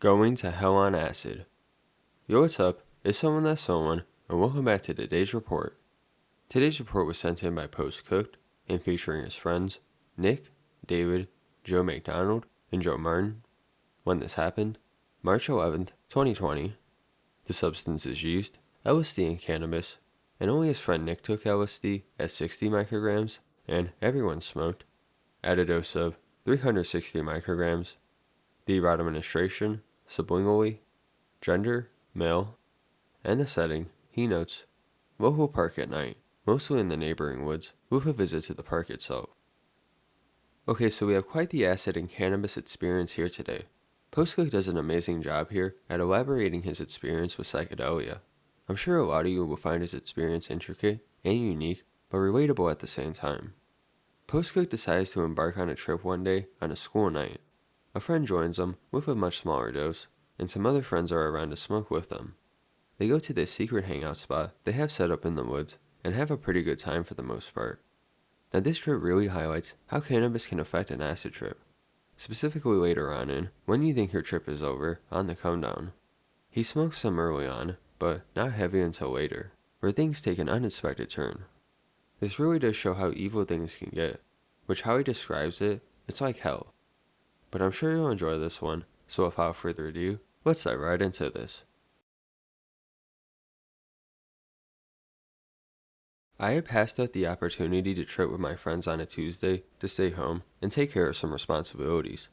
Going to hell on acid. Yo, what's up? It's someone that's someone, and welcome back to today's report. Today's report was sent in by Postcooked and featuring his friends Nick, David, Joe McDonald, and Joe Martin. When this happened, March 11th, 2020. The substances used, LSD and cannabis, and only his friend Nick took LSD at 60 micrograms, and everyone smoked, at a dose of 360 micrograms. The route administration, sublingually, gender, male, and the setting, he notes, local park at night, mostly in the neighboring woods, with a visit to the park itself. Okay, so we have quite the acid and cannabis experience here today. Postcooked does an amazing job here at elaborating his experience with psychedelia. I'm sure a lot of you will find his experience intricate and unique, but relatable at the same time. Postcooked decides to embark on a trip one day on a school night. A friend joins them with a much smaller dose, and some other friends are around to smoke with them. They go to this secret hangout spot they have set up in the woods and have a pretty good time for the most part. Now this trip really highlights how cannabis can affect an acid trip, specifically later on in when you think your trip is over on the come down. He smokes some early on, but not heavy until later, where things take an unexpected turn. This really does show how evil things can get, which how he describes it, it's like hell. But I'm sure you'll enjoy this one, so without further ado, let's dive right into this. I had passed up the opportunity to trip with my friends on a Tuesday to stay home and take care of some responsibilities.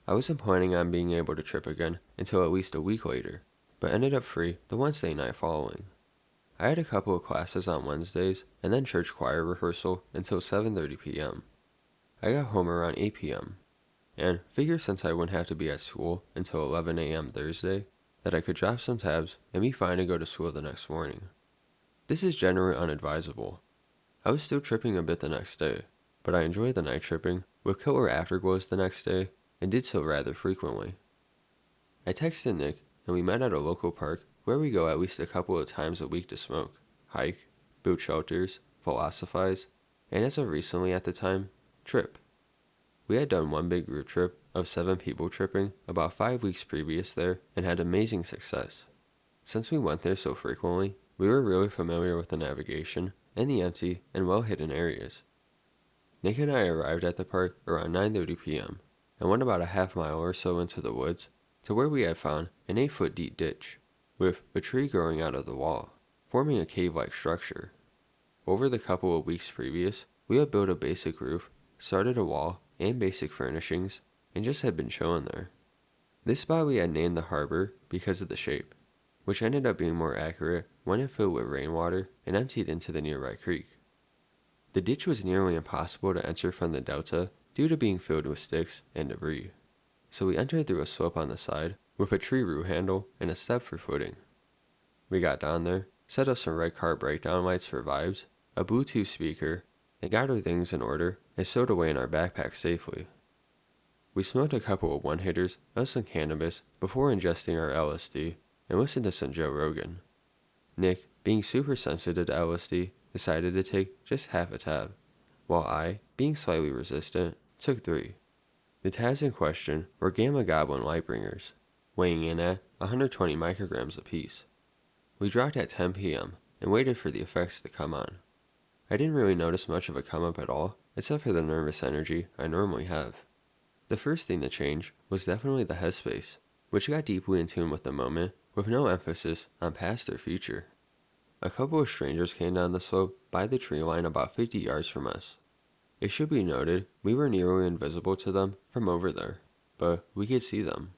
I wasn't planning on being able to trip again until at least a week later, but ended up free the Wednesday night following. I had a couple of classes on Wednesdays and then church choir rehearsal until 7:30 p.m. I got home around 8 p.m. and figured since I wouldn't have to be at school until 11 a.m. Thursday, that I could drop some tabs and be fine to go to school the next morning. This is generally unadvisable. I was still tripping a bit the next day, but I enjoyed the night tripping with killer afterglows the next day and did so rather frequently. I texted Nick and we met at a local park where we go at least a couple of times a week to smoke, hike, build shelters, philosophize, and as of recently at the time, trip. We had done one big group trip of 7 people tripping about 5 weeks previous there and had amazing success. Since we went there so frequently, we were really familiar with the navigation and the empty and well-hidden areas. Nick and I arrived at the park around 9:30 p.m. and went about a half mile or so into the woods to where we had found an 8-foot deep ditch with a tree growing out of the wall, forming a cave-like structure. Over the couple of weeks previous, we had built a basic roof, started a wall, and basic furnishings, and just had been chilling there. This spot we had named the harbor because of the shape, which ended up being more accurate when it filled with rainwater and emptied into the nearby creek. The ditch was nearly impossible to enter from the delta due to being filled with sticks and debris, so we entered through a slope on the side with a tree root handle and a step for footing. We got down there, set up some red car breakdown lights for vibes, a Bluetooth speaker, and got our things in order and stowed away in our backpack safely. We smoked a couple of one-hitters of some cannabis before ingesting our LSD and listened to some Joe Rogan. Nick, being super sensitive to LSD, decided to take just half a tab, while I, being slightly resistant, took 3. The tabs in question were Gamma Goblin Lightbringers, weighing in at 120 micrograms apiece. We dropped at 10 p.m. and waited for the effects to come on. I didn't really notice much of a come-up at all, except for the nervous energy I normally have. The first thing to change was definitely the headspace, which got deeply in tune with the moment, with no emphasis on past or future. A couple of strangers came down the slope by the tree line about 50 yards from us. It should be noted we were nearly invisible to them from over there, but we could see them.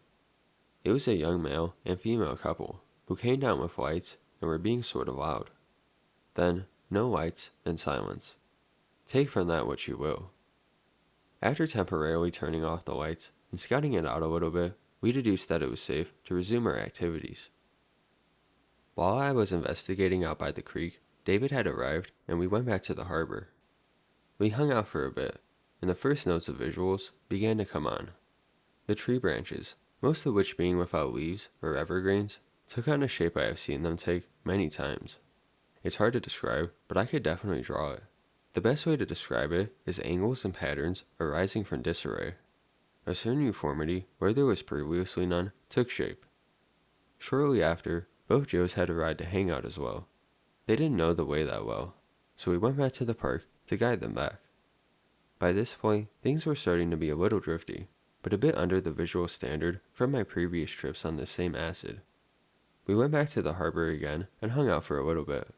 It was a young male and female couple who came down with lights and were being sort of loud. Then, no lights and silence. Take from that what you will. After temporarily turning off the lights and scouting it out a little bit, we deduced that it was safe to resume our activities. While I was investigating out by the creek, David had arrived and we went back to the harbor. We hung out for a bit, and the first notes of visuals began to come on. The tree branches, most of which being without leaves or evergreens, took on a shape I have seen them take many times. It's hard to describe, but I could definitely draw it. The best way to describe it is angles and patterns arising from disarray. a certain uniformity, where there was previously none, took shape. Shortly after, both Joes had a ride to hang out as well. They didn't know the way that well, so we went back to the park to guide them back. By this point, things were starting to be a little drifty, but a bit under the visual standard from my previous trips on this same acid. We went back to the harbor again and hung out for a little bit.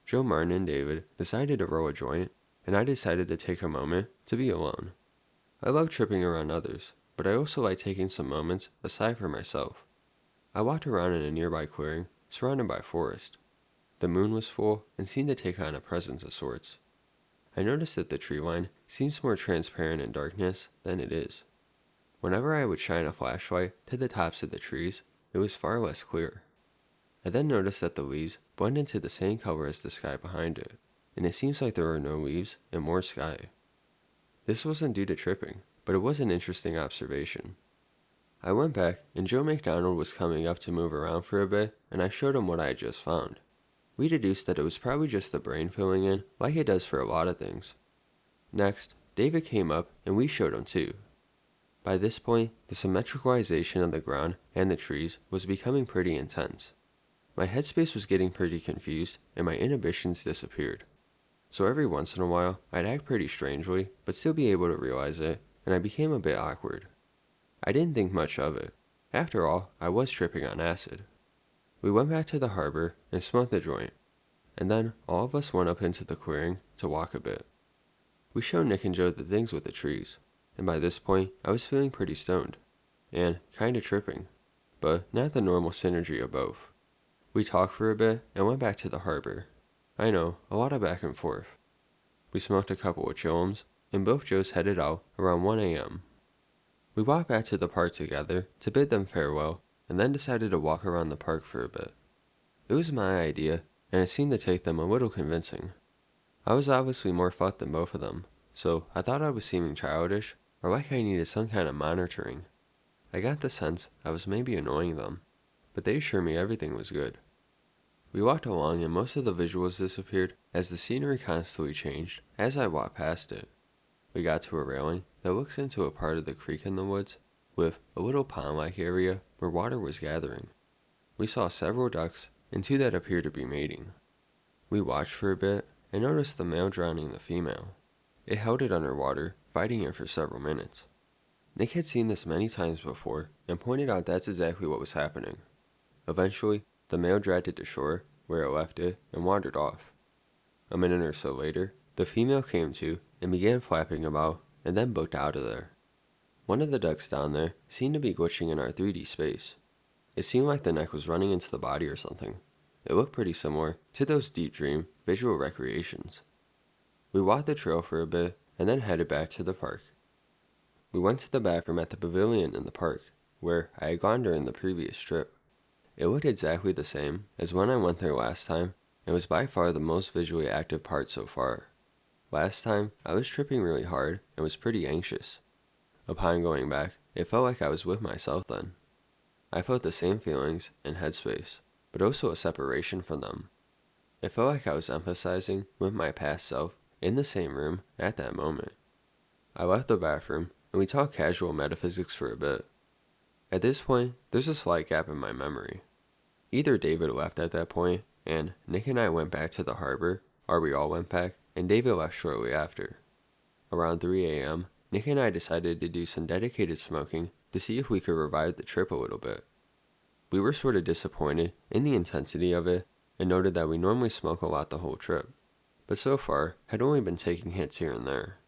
Joe Martin and David decided to roll a joint, and I decided to take a moment to be alone. I love tripping around others, but I also like taking some moments aside for myself. I walked around in a nearby clearing, surrounded by forest. The moon was full and seemed to take on a presence of sorts. I noticed that the tree line seems more transparent in darkness than it is. Whenever I would shine a flashlight to the tops of the trees, it was far less clear. I then noticed that the leaves blend into the same color as the sky behind it, and it seems like there are no leaves and more sky. This wasn't due to tripping, but it was an interesting observation. I went back, and Joe McDonald was coming up to move around for a bit, and I showed him what I had just found. We deduced that it was probably just the brain filling in, like it does for a lot of things. Next, David came up, and we showed him too. By this point, the symmetricalization of the ground and the trees was becoming pretty intense. My headspace was getting pretty confused, and my inhibitions disappeared. So every once in a while, I'd act pretty strangely, but still be able to realize it, and I became a bit awkward. I didn't think much of it. After all, I was tripping on acid. We went back to the harbor and smoked the joint, and then all of us went up into the clearing to walk a bit. We showed Nick and Joe the things with the trees, and by this point, I was feeling pretty stoned, and kinda tripping, but not the normal synergy of both. We talked for a bit and went back to the harbor. I know, a lot of back and forth. We smoked a couple of chillums, and both Joes headed out around 1 a.m. We walked back to the park together to bid them farewell, and then decided to walk around the park for a bit. It was my idea, and it seemed to take them a little convincing. I was obviously more fucked than both of them, so I thought I was seeming childish, or like I needed some kind of monitoring. I got the sense I was maybe annoying them, but they assured me everything was good. We walked along and most of the visuals disappeared as the scenery constantly changed as I walked past it. We got to a railing that looks into a part of the creek in the woods, with a little pond-like area where water was gathering. We saw several ducks and two that appeared to be mating. We watched for a bit and noticed the male drowning the female. It held it underwater, fighting it for several minutes. Nick had seen this many times before and pointed out that's exactly what was happening. Eventually, the male dragged it to shore, where it left it, and wandered off. A minute or so later, the female came to and began flapping about, and then booked out of there. One of the ducks down there seemed to be glitching in our 3D space. It seemed like the neck was running into the body or something. It looked pretty similar to those deep dream visual recreations. We walked the trail for a bit, and then headed back to the park. We went to the bathroom at the pavilion in the park, where I had gone during the previous trip. It looked exactly the same as when I went there last time, and was by far the most visually active part so far. Last time, I was tripping really hard and was pretty anxious. Upon going back, it felt like I was with myself then. I felt the same feelings and headspace, but also a separation from them. It felt like I was emphasizing with my past self in the same room at that moment. I left the bathroom, and we talked casual metaphysics for a bit. At this point, there's a slight gap in my memory. Either David left at that point, and Nick and I went back to the harbor, or we all went back, and David left shortly after. Around 3 a.m., Nick and I decided to do some dedicated smoking to see if we could revive the trip a little bit. We were sort of disappointed in the intensity of it, and noted that we normally smoke a lot the whole trip, but so far had only been taking hits here and there.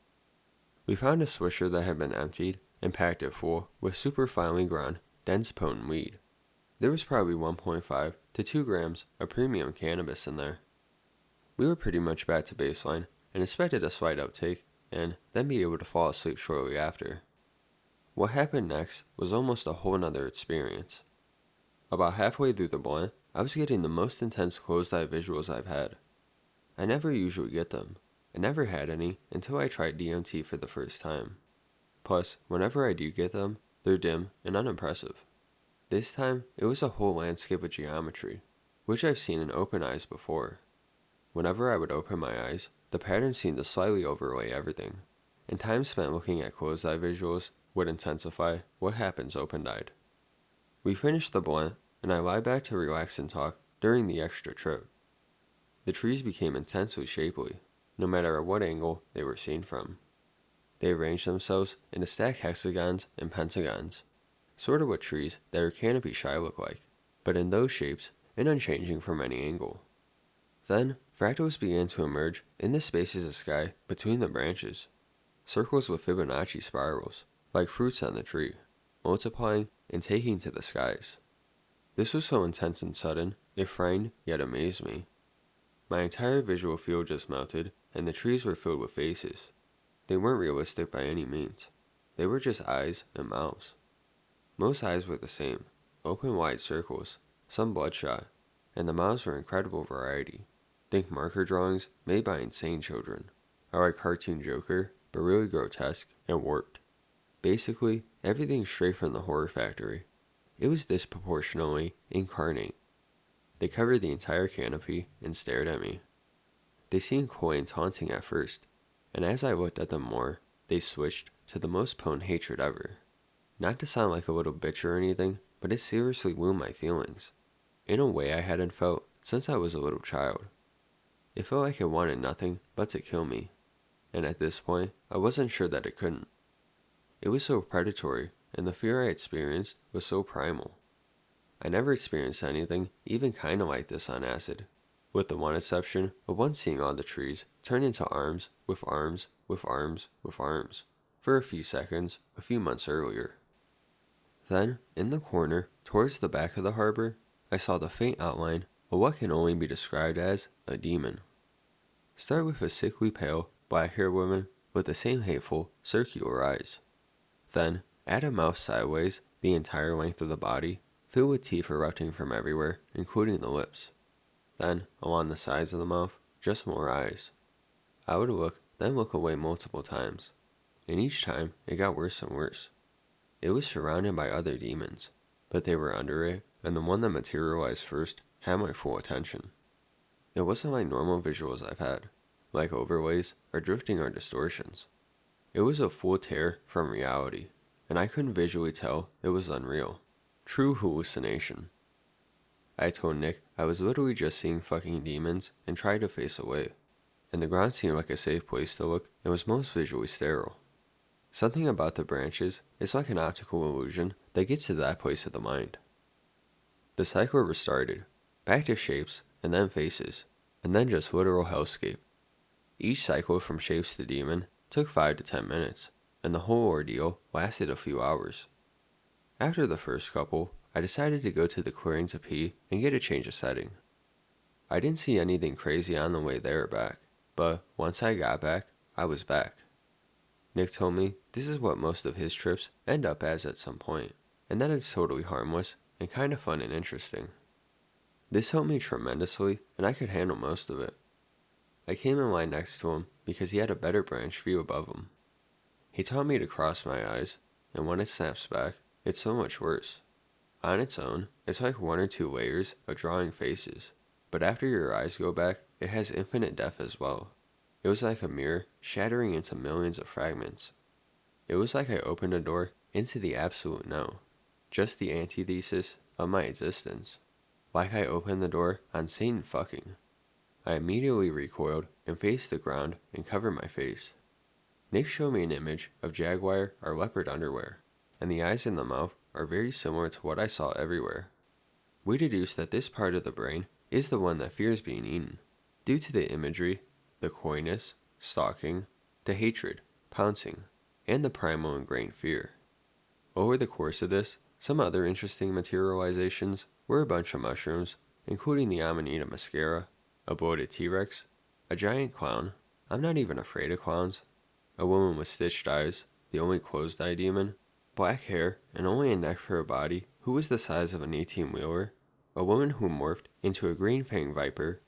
We found a swisher that had been emptied and packed it full with super finely ground, dense potent weed. There was probably 1.5 to 2 grams of premium cannabis in there. We were pretty much back to baseline and expected a slight uptake and then be able to fall asleep shortly after. What happened next was almost a whole nother experience. About halfway through the blunt, I was getting the most intense closed-eye visuals I've had. I never usually get them. I never had any until I tried DMT for the first time. Plus, whenever I do get them, they're dim and unimpressive. This time, it was a whole landscape of geometry, which I've seen in open eyes before. Whenever I would open my eyes, the pattern seemed to slightly overlay everything. and time spent looking at closed-eye visuals would intensify what happens open-eyed. We finished the blunt, and I lie back to relax and talk during the extra trip. The trees became intensely shapely, no matter at what angle they were seen from. They arranged themselves into stacked hexagons and pentagons, sort of what trees that are canopy shy look like, but in those shapes and unchanging from any angle. Then, fractals began to emerge in the spaces of sky between the branches, circles with Fibonacci spirals, like fruits on the tree, multiplying and taking to the skies. This was so intense and sudden, it frightened yet amazed me. My entire visual field just melted, and the trees were filled with faces. They weren't realistic by any means. They were just eyes and mouths. Most eyes were the same, open wide circles, some bloodshot, and the mouths were incredible variety. Think marker drawings made by insane children, or like cartoon Joker, but really grotesque and warped. Basically, everything straight from the horror factory. It was disproportionately incarnate. They covered the entire canopy and stared at me. They seemed coy and taunting at first, and as I looked at them more, they switched to the most potent hatred ever. Not to sound like a little bitch or anything, but it seriously wounded my feelings, in a way I hadn't felt since I was a little child. It felt like it wanted nothing but to kill me, and at this point, I wasn't sure that it couldn't. It was so predatory, and the fear I experienced was so primal. I never experienced anything even kinda like this on acid, with the one exception of once seeing all the trees turn into arms, with arms, with arms, with arms, for a few seconds, a few months earlier. Then, in the corner, towards the back of the harbor, I saw the faint outline of what can only be described as a demon. Start with a sickly pale, black-haired woman with the same hateful, circular eyes. Then, add a mouth sideways the entire length of the body, filled with teeth erupting from everywhere, including the lips. Then, along the sides of the mouth, just more eyes. I would look, then look away multiple times, and each time it got worse and worse. It was surrounded by other demons, but they were under it, and the one that materialized first had my full attention. It wasn't like normal visuals I've had, like overlays or drifting or distortions. It was a full tear from reality, and I couldn't visually tell it was unreal. True hallucination. I told Nick I was literally just seeing fucking demons and tried to face away, and the ground seemed like a safe place to look and was most visually sterile. Something about the branches is like an optical illusion that gets to that place of the mind. The cycle restarted, back to shapes, and then faces, and then just literal hellscape. Each cycle from shapes to demon took 5 to 10 minutes, and the whole ordeal lasted a few hours. After the first couple, I decided to go to the clearing to pee and get a change of setting. I didn't see anything crazy on the way there or back, but once I got back, I was back. Nick told me this is what most of his trips end up as at some point, and that it's totally harmless and kind of fun and interesting. This helped me tremendously, and I could handle most of it. I came in line next to him because he had a better branch view above him. He taught me to cross my eyes, and when it snaps back, it's so much worse. On its own, it's like 1 or 2 layers of drawing faces, but after your eyes go back, it has infinite depth as well. It was like a mirror shattering into millions of fragments. It was like I opened a door into the absolute no, just the antithesis of my existence. Like I opened the door on Satan fucking. I immediately recoiled and faced the ground and covered my face. Nick showed me an image of jaguar or leopard underwear, and the eyes and the mouth are very similar to what I saw everywhere. We deduced that this part of the brain is the one that fears being eaten, due to the imagery, the coyness, stalking, the hatred, pouncing, and the primal ingrained fear. Over the course of this, some other interesting materializations were a bunch of mushrooms, including the Amanita muscaria, a bloated T-Rex, a giant clown, I'm not even afraid of clowns, a woman with stitched eyes, the only closed-eye demon, black hair and only a neck for a body who was the size of an 18-wheeler, a woman who morphed into a green-fanged viper,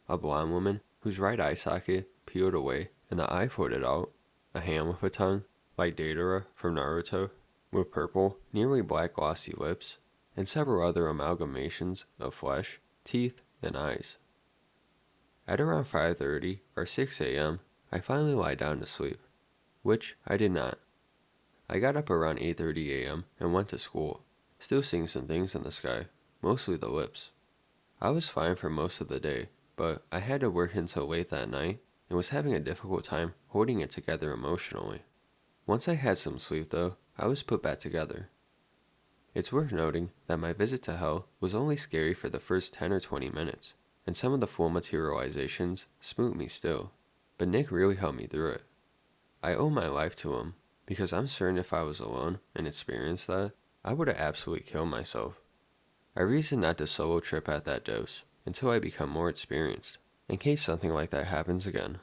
a blonde woman whose right eye socket peeled away and the eye floated out, a hand with a tongue, like Datara from Naruto, with purple, nearly black glossy lips, and several other amalgamations of flesh, teeth, and eyes. At around 5:30 or 6 a.m., I finally lie down to sleep. which I did not. I got up around 8:30 a.m. and went to school, still seeing some things in the sky, mostly the lips. I was fine for most of the day, but I had to work until late that night and was having a difficult time holding it together emotionally. Once I had some sleep though, I was put back together. It's worth noting that my visit to hell was only scary for the first 10 or 20 minutes, and some of the full materializations spooked me still, but Nick really helped me through it. I owe my life to him, because I'm certain if I was alone and experienced that, I would have absolutely killed myself. I reasoned not to solo trip at that dose until I become more experienced, in case something like that happens again.